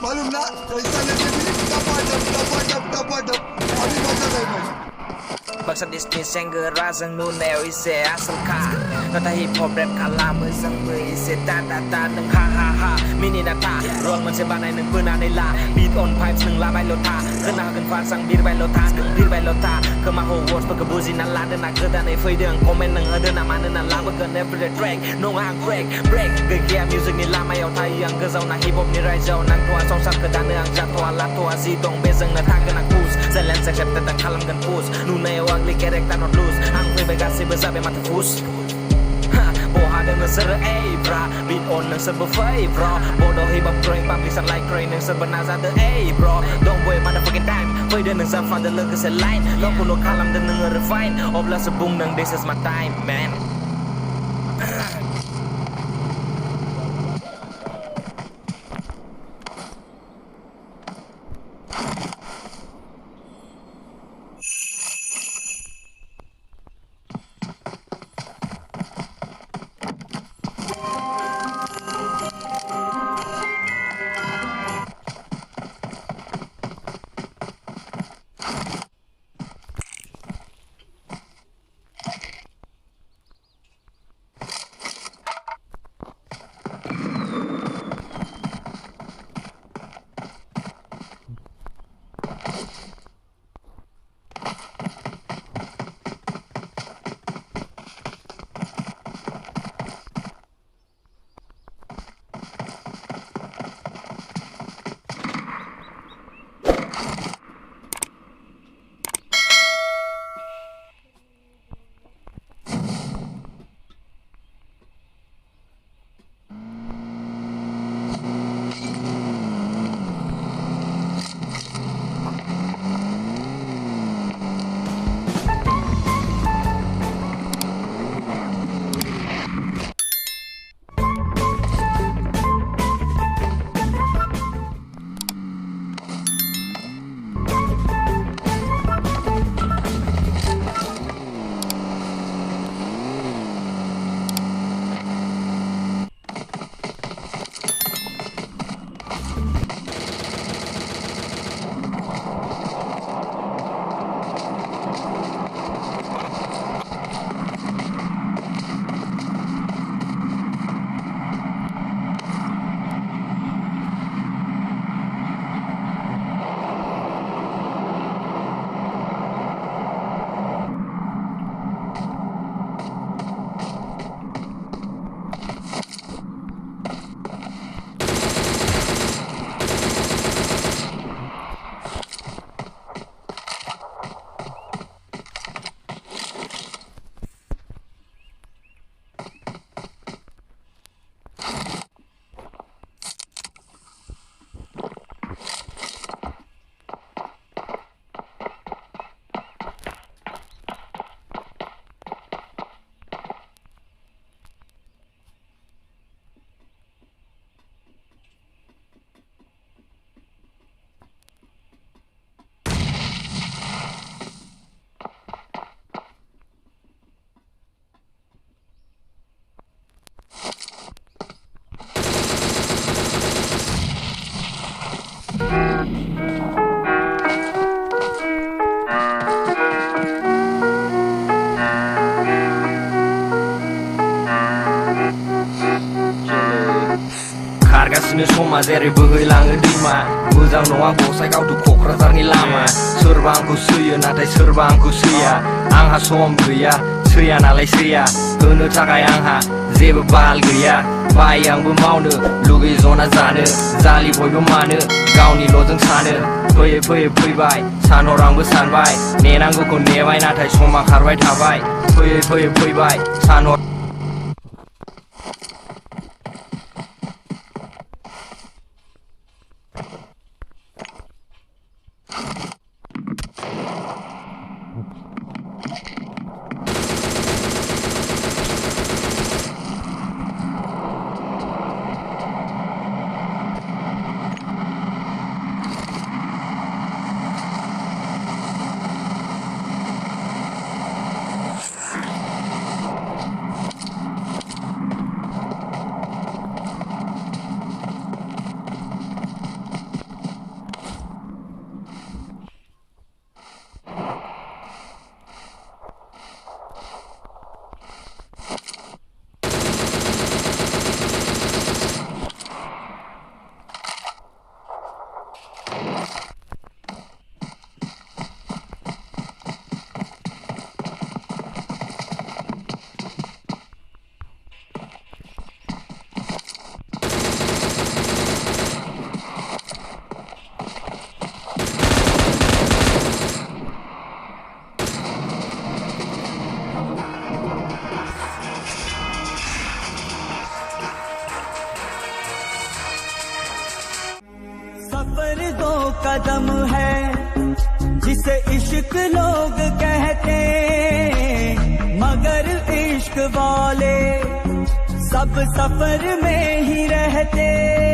मालूम ना पैसा लेके भी टपाटप अभी मजा नहीं Bangsa Disney sengger razang nuneo ise asal ka Nata hip hop rap kalah mesang ise ta neng ha ha ha Mini data rong man se banai neng pena nei la Beat on pipes neng la bai lo ta Kena hagen fan sang bir bai lo ta Bir bai lo ta Kema ho words pake buzi na la dena keda nei fei deung Komen neng hede na mana na la Begen every day track nwngthang break Gaya kia music ni lama yau ta yang gezau na hip hop ni rai jau Nang tua song sam keda neang jatuh la tua zidong bezeng na ta kena kus Zelen sekep tetang kalam gen pus Nuneo ugly kerek ta not lose Ang fei begasi bezabe mata fus Boha dengan sere bra Beat on neng serba fei bro Bodo hip hop growing publisan like cray neng serba nazar de bro Don't boy motherfucking time Fei de neng zafan de lege se line Lo kuno kalam de neng refine Obla sebung neng this is my time man Sini semua dari boikhwo dima Bujang noa bosai kau tu kokratar ni lama Serbangku suya natai serbangku suya Angha som gaya suya nalai suya Kena cakai angha zeba bal gaya बाय आंबो मावनो लुगै जना जानो जालि बयबो मानो गावनिल'जों सानो फैयै फैयै फैबाय सानहर आंबो सानबाय नेनांगौखौ नेबाय नाथाय समा खारबाय थाबाय फैयै फैयै फैबाय सानहर सफर दो कदम है जिसे इश्क लोग कहते मगर इश्क वाले सब सफर में ही रहते।